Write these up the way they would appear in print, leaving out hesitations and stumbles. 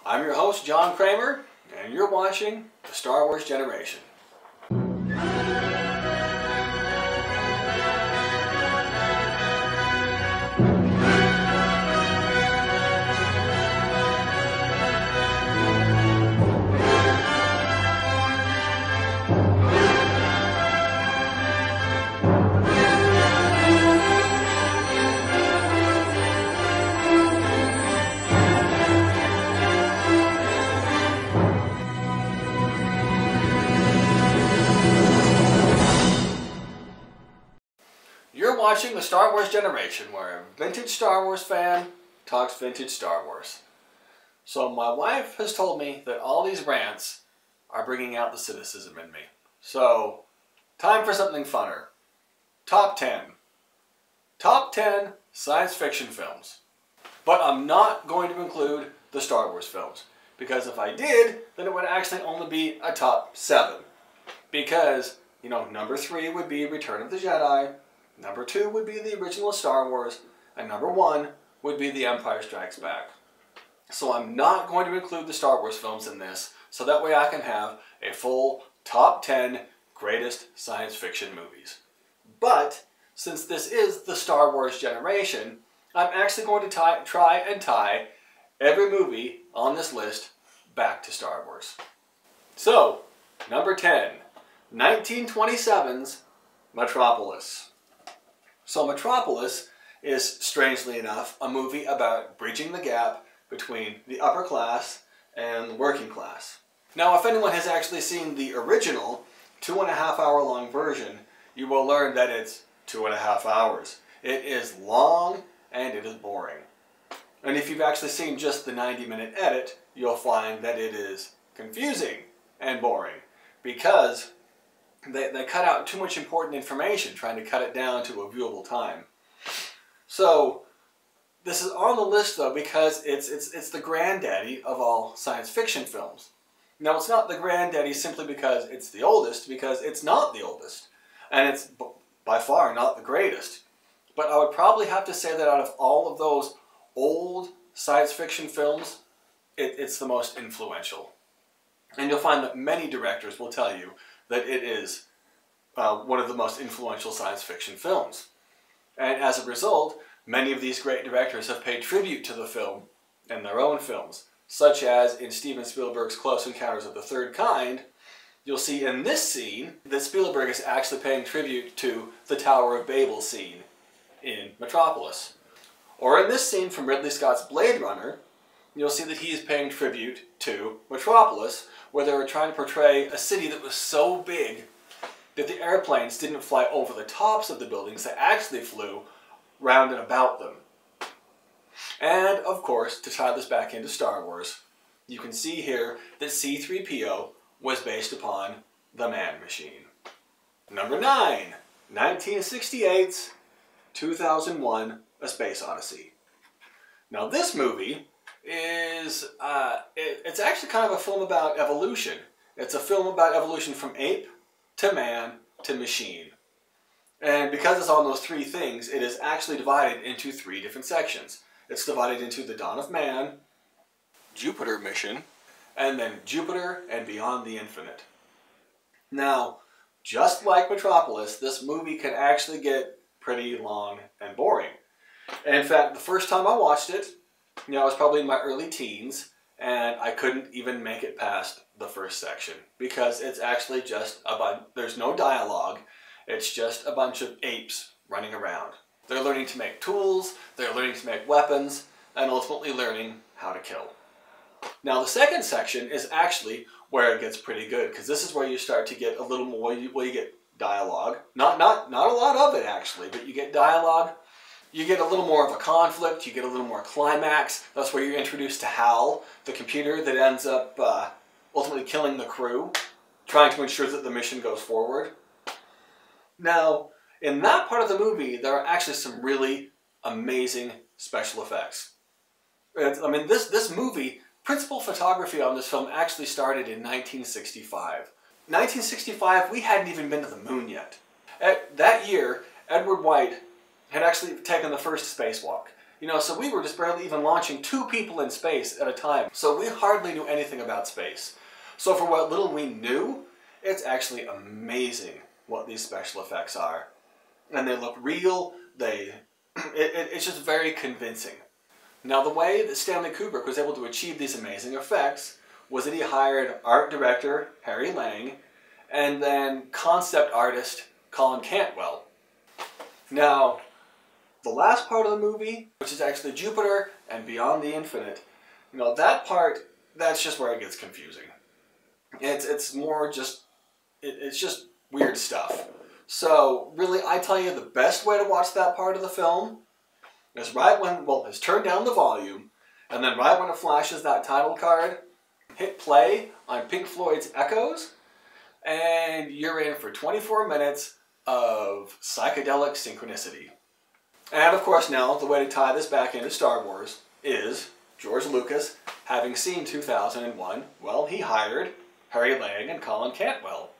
I'm your host, John Kramer, and you're watching The Star Wars Generation. You're watching The Star Wars Generation, where a vintage Star Wars fan talks vintage Star Wars. So my wife has told me that all these rants are bringing out the cynicism in me. So, time for something funner. Top 10. Top 10 science fiction films. But I'm not going to include the Star Wars films, because if I did, then it would actually only be a top 7. Because, number 3 would be Return of the Jedi, number 2 would be the original Star Wars, and number 1 would be The Empire Strikes Back. So I'm not going to include the Star Wars films in this, so that way I can have a full top 10 greatest science fiction movies. But, since this is the Star Wars Generation, I'm actually going to try and tie every movie on this list back to Star Wars. So, number 10, 1927's Metropolis. So Metropolis is, strangely enough, a movie about bridging the gap between the upper class and the working class. Now, if anyone has actually seen the original 2.5-hour long version, you will learn that it's 2.5 hours. It is long and it is boring. And if you've actually seen just the 90-minute edit, you'll find that it is confusing and boring, because they cut out too much important information trying to cut it down to a viewable time. So this is on the list though because it's the granddaddy of all science fiction films. Now it's not the granddaddy simply because it's the oldest, because it's not the oldest. And it's by far not the greatest. But I would probably have to say that out of all of those old science fiction films, it's the most influential. And you'll find that many directors will tell you that it is one of the most influential science fiction films. And as a result, many of these great directors have paid tribute to the film in their own films, such as in Steven Spielberg's Close Encounters of the Third Kind. You'll see in this scene that Spielberg is actually paying tribute to the Tower of Babel scene in Metropolis. Or in this scene from Ridley Scott's Blade Runner, you'll see that he is paying tribute to Metropolis, where they were trying to portray a city that was so big that the airplanes didn't fly over the tops of the buildings, they actually flew round and about them. And, of course, to tie this back into Star Wars, you can see here that C-3PO was based upon the Man Machine. Number 9, 1968's 2001: A Space Odyssey. Now this movie is, it's actually kind of a film about evolution. It's a film about evolution from ape to man to machine. And because it's on those 3 things, it is actually divided into 3 different sections. It's divided into the Dawn of Man, Jupiter mission, and then Jupiter and Beyond the Infinite. Now, just like Metropolis, this movie can actually get pretty long and boring. And in fact, the first time I watched it, I was probably in my early teens, and I couldn't even make it past the first section, because it's actually just there's no dialogue, it's just a bunch of apes running around. They're learning to make tools, they're learning to make weapons, and ultimately learning how to kill. Now the second section is actually where it gets pretty good, because this is where you start to get a little more, you get dialogue. Not a lot of it actually, but you get dialogue. You get a little more of a conflict, you get a little more climax. That's where you're introduced to Hal, the computer that ends up ultimately killing the crew, trying to ensure that the mission goes forward. Now, in that part of the movie, there are actually some really amazing special effects. This movie, principal photography on this film actually started in 1965. 1965, we hadn't even been to the moon yet. That year, Edward White had actually taken the first spacewalk. You know, so we were just barely even launching 2 people in space at a time. So we hardly knew anything about space. So for what little we knew, it's actually amazing what these special effects are. And they look real, it's just very convincing. Now the way that Stanley Kubrick was able to achieve these amazing effects was that he hired art director Harry Lang and then concept artist Colin Cantwell. Now, the last part of the movie, which is actually Jupiter and Beyond the Infinite, you know, that part, that's just where it gets confusing. It's more just, it's just weird stuff. So, really, I tell you, the best way to watch that part of the film is right when, well, is turn down the volume, and then right when it flashes that title card, hit play on Pink Floyd's Echoes, and you're in for 24 minutes of psychedelic synchronicity. And of course now, the way to tie this back into Star Wars is George Lucas, having seen 2001, well, he hired Harry Lang and Colin Cantwell.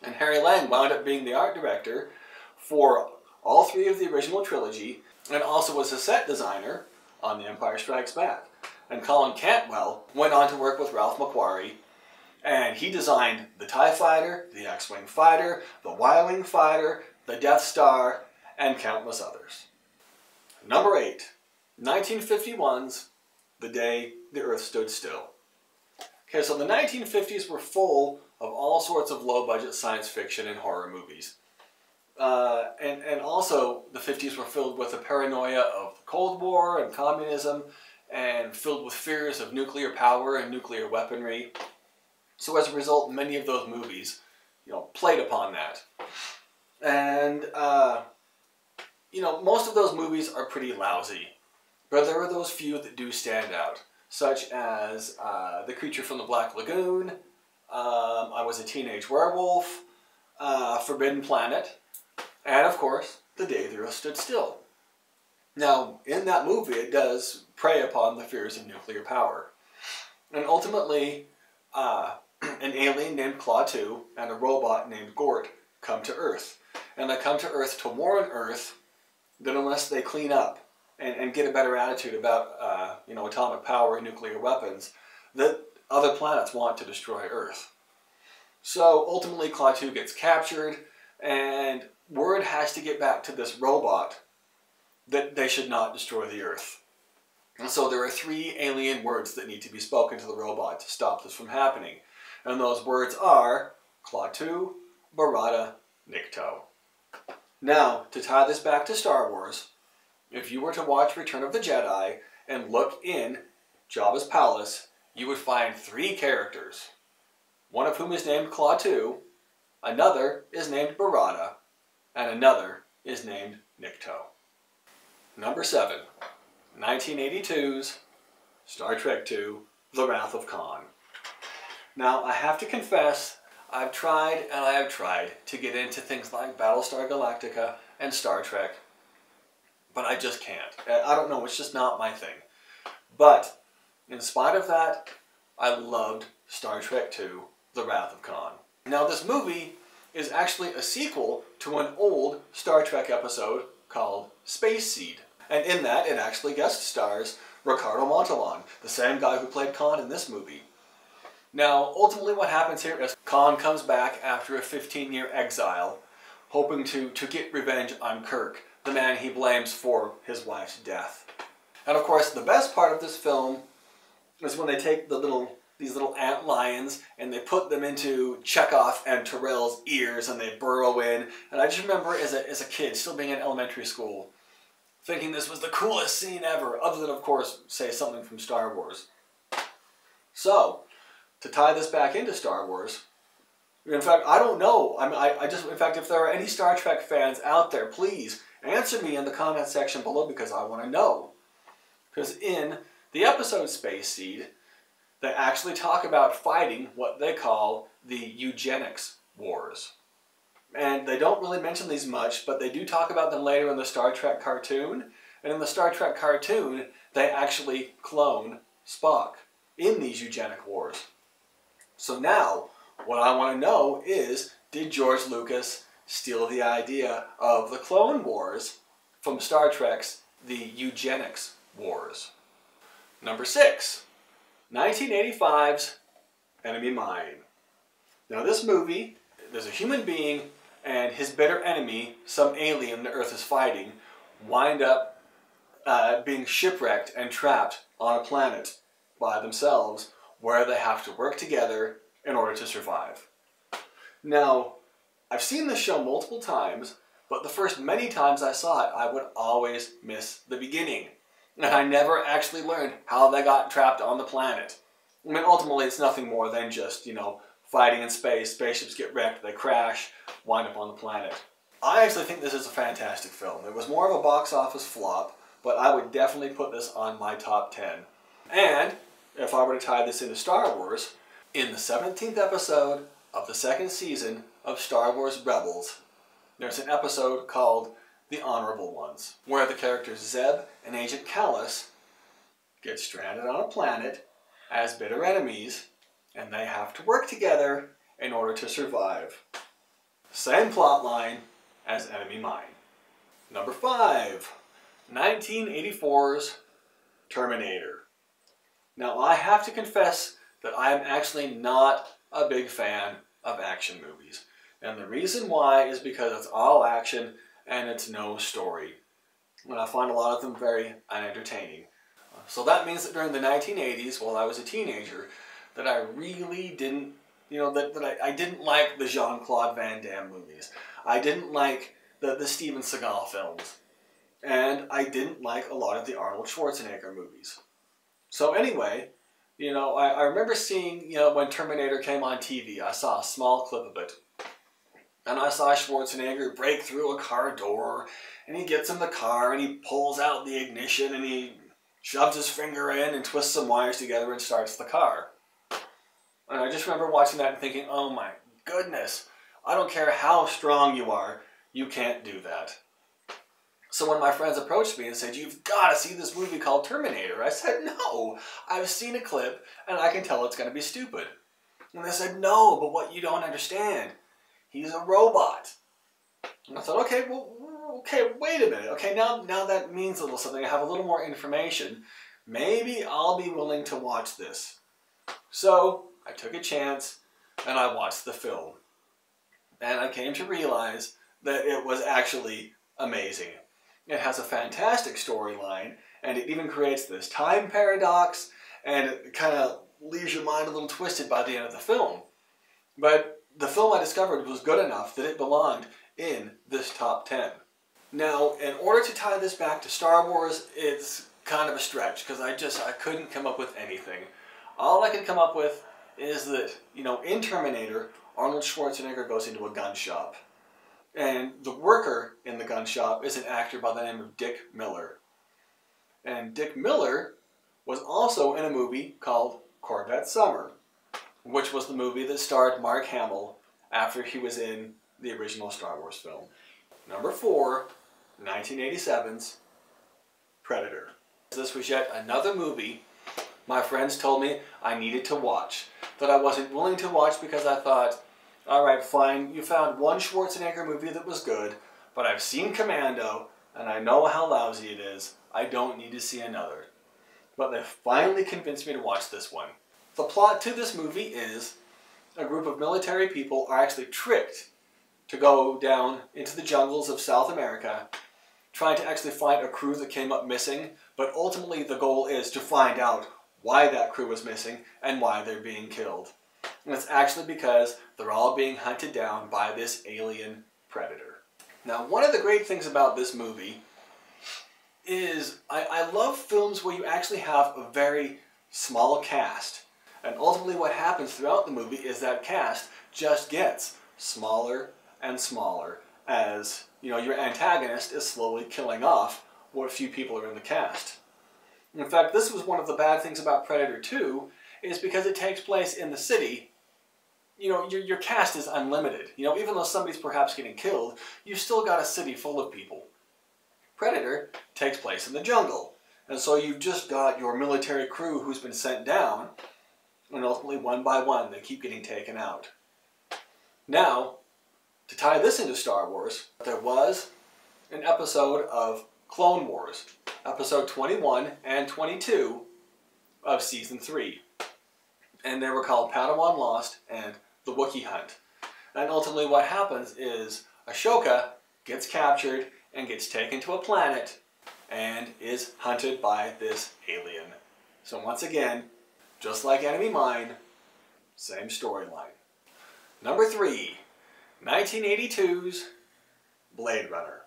And Harry Lang wound up being the art director for all 3 of the original trilogy, and also was a set designer on The Empire Strikes Back. And Colin Cantwell went on to work with Ralph McQuarrie, and he designed the TIE Fighter, the X-Wing Fighter, the Y-Wing Fighter, the Death Star, and countless others. Number 8, 1951's The Day the Earth Stood Still. Okay, so the 1950s were full of all sorts of low-budget science fiction and horror movies. And also, the 50s were filled with the paranoia of the Cold War and communism, and filled with fears of nuclear power and nuclear weaponry. So as a result, many of those movies, you know, played upon that. And, you know, most of those movies are pretty lousy. But there are those few that do stand out, such as The Creature from the Black Lagoon, I Was a Teenage Werewolf, Forbidden Planet, and of course, The Day the Earth Stood Still. Now, in that movie, it does prey upon the fears of nuclear power. And ultimately, an alien named Klaatu and a robot named Gort come to Earth. And they come to Earth to warn Earth that unless they clean up and get a better attitude about you know, atomic power and nuclear weapons, that other planets want to destroy Earth. So ultimately Klaatu gets captured, and word has to get back to this robot that they should not destroy the Earth. And so there are 3 alien words that need to be spoken to the robot to stop this from happening. And those words are Klaatu, Barada, Nikto. Now, to tie this back to Star Wars, if you were to watch Return of the Jedi and look in Jabba's palace, you would find 3 characters. One of whom is named Klaatu, another is named Barada, and another is named Nikto. Number 7, 1982's Star Trek II, The Wrath of Khan. Now, I have to confess, I've tried and I have tried to get into things like Battlestar Galactica and Star Trek, but I just can't. I don't know, it's just not my thing. But, in spite of that, I loved Star Trek II, The Wrath of Khan. Now, this movie is actually a sequel to an old Star Trek episode called Space Seed. And in that, it actually guest stars Ricardo Montalban, the same guy who played Khan in this movie. Now, ultimately what happens here is Khan comes back after a 15-year exile, hoping to get revenge on Kirk, the man he blames for his wife's death. And of course, the best part of this film is when they take these little ant lions and they put them into Chekhov and Terrell's ears and they burrow in. And I just remember as a kid, still being in elementary school, thinking this was the coolest scene ever, other than, of course, say something from Star Wars. So, to tie this back into Star Wars, in fact, I don't know. In fact, if there are any Star Trek fans out there, please answer me in the comment section below because I want to know. Because in the episode Space Seed, they actually talk about fighting what they call the eugenics wars. And they don't really mention these much, but they do talk about them later in the Star Trek cartoon. And in the Star Trek cartoon, they actually clone Spock in these eugenic wars. So now, what I want to know is, did George Lucas steal the idea of the Clone Wars from Star Trek's the eugenics wars. Number 6, 1985's Enemy Mine. Now this movie, there's a human being and his bitter enemy, some alien the Earth is fighting, wind up being shipwrecked and trapped on a planet by themselves where they have to work together in order to survive. Now, I've seen this show multiple times, but the first many times I saw it, I would always miss the beginning. And I never actually learned how they got trapped on the planet. I mean, ultimately, it's nothing more than just, fighting in space, spaceships get wrecked, they crash, wind up on the planet. I actually think this is a fantastic film. It was more of a box office flop, but I would definitely put this on my top 10. And, if I were to tie this into Star Wars, in the 17th episode of the second season of Star Wars Rebels, there's an episode called The Honorable Ones, where the characters Zeb and Agent Kallus get stranded on a planet as bitter enemies, and they have to work together in order to survive. Same plot line as Enemy Mine. Number 5, 1984's Terminator. Now I have to confess that I am actually not a big fan of action movies. And the reason why is because it's all action and it's no story. And I find a lot of them very unentertaining. So that means that during the 1980s, while I was a teenager, that I really didn't, I didn't like the Jean-Claude Van Damme movies. I didn't like the Steven Seagal films. And I didn't like a lot of the Arnold Schwarzenegger movies. So anyway, I remember seeing, when Terminator came on TV, I saw a small clip of it. And I saw Schwarzenegger break through a car door, and he gets in the car, and he pulls out the ignition, and he shoves his finger in and twists some wires together and starts the car. And I just remember watching that and thinking, oh my goodness, I don't care how strong you are, you can't do that. So when my friends approached me and said, you've got to see this movie called Terminator, I said, no, I've seen a clip and I can tell it's going to be stupid. And they said, no, but what you don't understand, he's a robot. And I thought, okay, wait a minute. Okay, now that means a little something. I have a little more information. Maybe I'll be willing to watch this. So I took a chance and I watched the film. And I came to realize that it was actually amazing. It has a fantastic storyline, and it even creates this time paradox, and it kind of leaves your mind a little twisted by the end of the film. But the film I discovered was good enough that it belonged in this top 10. Now, in order to tie this back to Star Wars, it's kind of a stretch, because I couldn't come up with anything. All I could come up with is that, in Terminator, Arnold Schwarzenegger goes into a gun shop. And the worker in the gun shop is an actor by the name of Dick Miller. And Dick Miller was also in a movie called Corvette Summer, which was the movie that starred Mark Hamill after he was in the original Star Wars film. Number 4, 1987's Predator. This was yet another movie my friends told me I needed to watch, that I wasn't willing to watch because I thought, alright, fine, you found one Schwarzenegger movie that was good, but I've seen Commando, and I know how lousy it is. I don't need to see another. But they finally convinced me to watch this one. The plot to this movie is a group of military people are actually tricked to go down into the jungles of South America, trying to actually find a crew that came up missing, but ultimately the goal is to find out why that crew was missing and why they're being killed. And it's actually because they're all being hunted down by this alien predator. Now, one of the great things about this movie is I love films where you actually have a very small cast. And ultimately what happens throughout the movie is that cast just gets smaller and smaller as, your antagonist is slowly killing off what few people are in the cast. In fact, this was one of the bad things about Predator 2, is because it takes place in the city, your cast is unlimited. Even though somebody's perhaps getting killed, you've still got a city full of people. Predator takes place in the jungle, and so you've just got your military crew who's been sent down, and ultimately one by one they keep getting taken out. Now, to tie this into Star Wars, there was an episode of Clone Wars, episode 21 and 22 of season 3. And they were called Padawan Lost and The Wookiee Hunt. And ultimately what happens is Ahsoka gets captured and gets taken to a planet and is hunted by this alien. So once again, just like Enemy Mine, same storyline. Number 3, 1982's Blade Runner.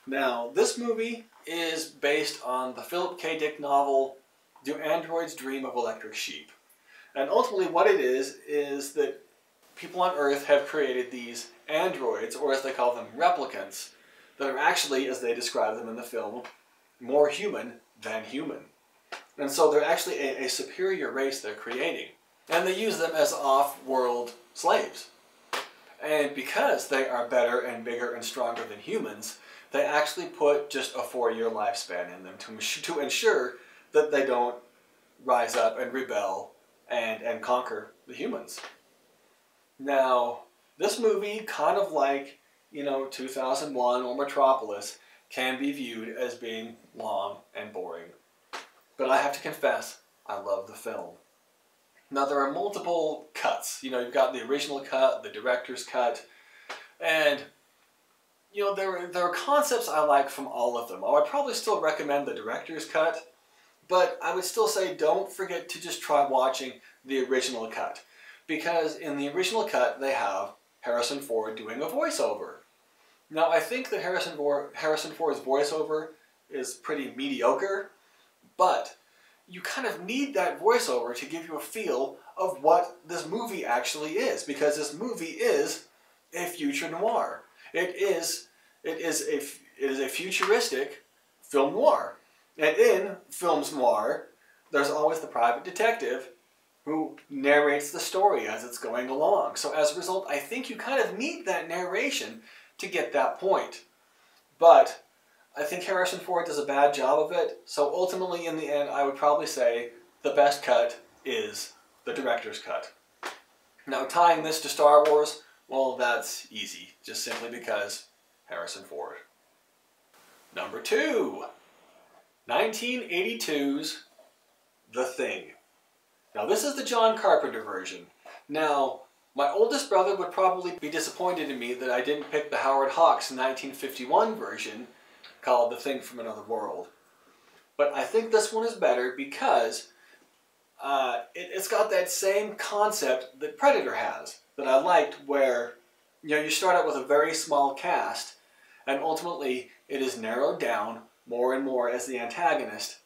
Now, this movie is based on the Philip K. Dick novel, Do Androids Dream of Electric Sheep? And ultimately what it is that people on Earth have created these androids, or as they call them, replicants, that are actually, as they describe them in the film, more human than human. And so they're actually a superior race they're creating. And they use them as off-world slaves. And because they are better and bigger and stronger than humans, they actually put just a 4-year lifespan in them to ensure that they don't rise up and rebel and conquer the humans. Now, this movie, kind of like, 2001 or Metropolis, can be viewed as being long and boring. But I have to confess, I love the film. Now, there are multiple cuts. You've got the original cut, the director's cut, and, there are concepts I like from all of them. I would probably still recommend the director's cut, but I would still say don't forget to just try watching the original cut. Because in the original cut, they have Harrison Ford doing a voiceover. Now, I think that Harrison Ford's voiceover is pretty mediocre, but you kind of need that voiceover to give you a feel of what this movie actually is, because this movie is a future noir. It is a futuristic film noir. And in films noir, there's always the private detective who narrates the story as it's going along. So as a result, I think you kind of need that narration to get that point. But I think Harrison Ford does a bad job of it, so ultimately in the end I would probably say the best cut is the director's cut. Now, tying this to Star Wars, well, that's easy, just simply because Harrison Ford. Number 2, 1982's The Thing. Now, this is the John Carpenter version. Now, my oldest brother would probably be disappointed in me that I didn't pick the Howard Hawks 1951 version called The Thing from Another World. But I think this one is better because it's got that same concept that Predator has, that I liked, where you start out with a very small cast, and ultimately it is narrowed down more and more as the antagonist,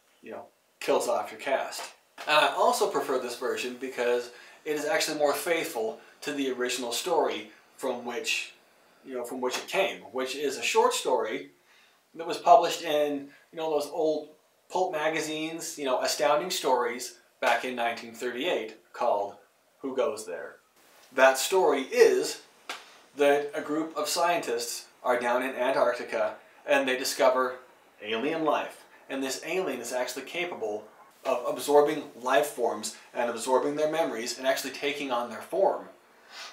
kills off your cast. And I also prefer this version because it is actually more faithful to the original story from which it came, which is a short story that was published in, those old pulp magazines, Astounding Stories, back in 1938, called Who Goes There? That story is that a group of scientists are down in Antarctica and they discover alien life. And this alien is actually capable of absorbing life forms and absorbing their memories and actually taking on their form.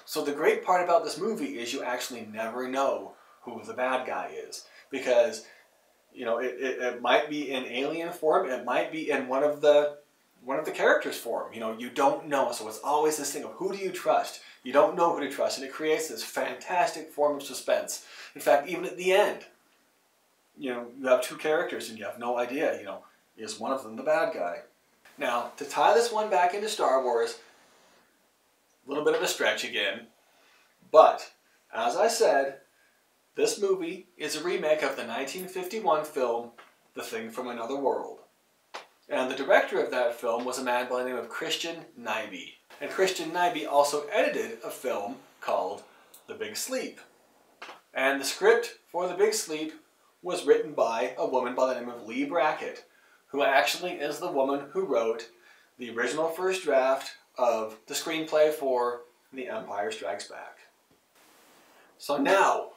So the great part about this movie is you actually never know who the bad guy is, because it might be in alien form, it might be in one of the characters' form. You don't know, so it's always this thing of who do you trust? You don't know who to trust, and it creates this fantastic form of suspense. In fact, even at the end, you have two characters and you have no idea, is one of them the bad guy? Now, to tie this one back into Star Wars, a little bit of a stretch again, but as I said, this movie is a remake of the 1951 film, The Thing from Another World. And the director of that film was a man by the name of Christian Nyby. And Christian Nyby also edited a film called The Big Sleep. And the script for The Big Sleep was written by a woman by the name of Lee Brackett, who actually is the woman who wrote the original first draft of the screenplay for The Empire Strikes Back. So now,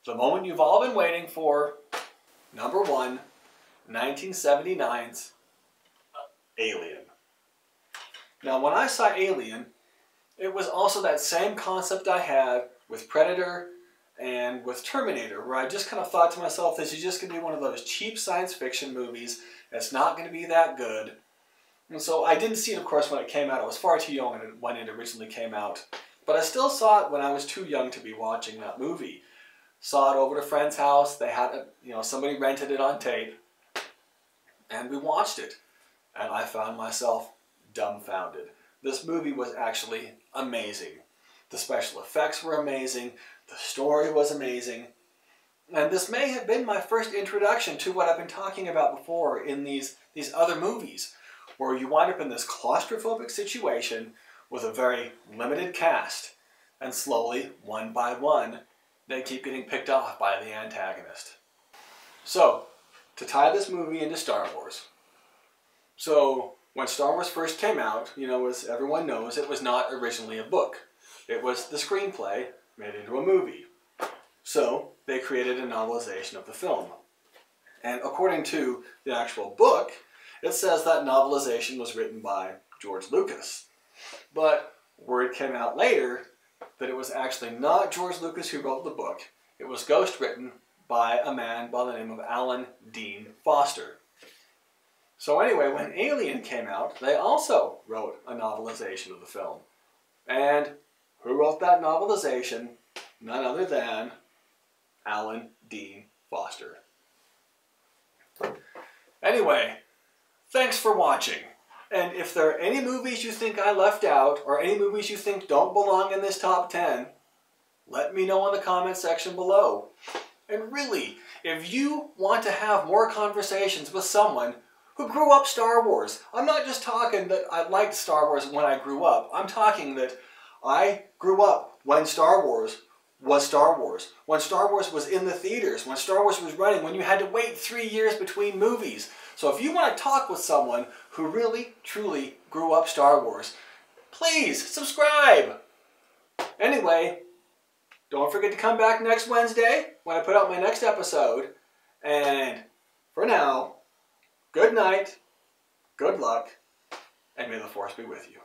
the moment you've all been waiting for, number 1, 1979's Alien. Now, when I saw Alien, it was also that same concept I had with Predator and with Terminator, where I just kind of thought to myself, this is just going to be one of those cheap science fiction movies. It's not going to be that good. And so I didn't see it, of course, when it came out. I was far too young when it originally came out. But I still saw it when I was too young to be watching that movie. Saw it over at a friend's house. They had it, somebody rented it on tape. And we watched it. And I found myself dumbfounded. This movie was actually amazing. The special effects were amazing. The story was amazing. And this may have been my first introduction to what I've been talking about before in these other movies, where you wind up in this claustrophobic situation with a very limited cast, and slowly, one by one, they keep getting picked off by the antagonist. So, to tie this movie into Star Wars. So, when Star Wars first came out, as everyone knows, it was not originally a book. It was the screenplay made into a movie. So, they created a novelization of the film. And according to the actual book, it says that novelization was written by George Lucas. But word came out later that it was actually not George Lucas who wrote the book. It was ghostwritten by a man by the name of Alan Dean Foster. So anyway, when Alien came out, they also wrote a novelization of the film. And who wrote that novelization? None other than Alan Dean Foster. Anyway, thanks for watching. And if there are any movies you think I left out, or any movies you think don't belong in this top 10, let me know in the comment section below. And really, if you want to have more conversations with someone who grew up Star Wars, I'm not just talking that I liked Star Wars when I grew up. I'm talking that I grew up when Star Wars was Star Wars. When Star Wars was in the theaters, when Star Wars was running, when you had to wait 3 years between movies. So if you want to talk with someone who really, truly grew up Star Wars, please subscribe. Anyway, don't forget to come back next Wednesday when I put out my next episode. And for now, good night, good luck, and may the Force be with you.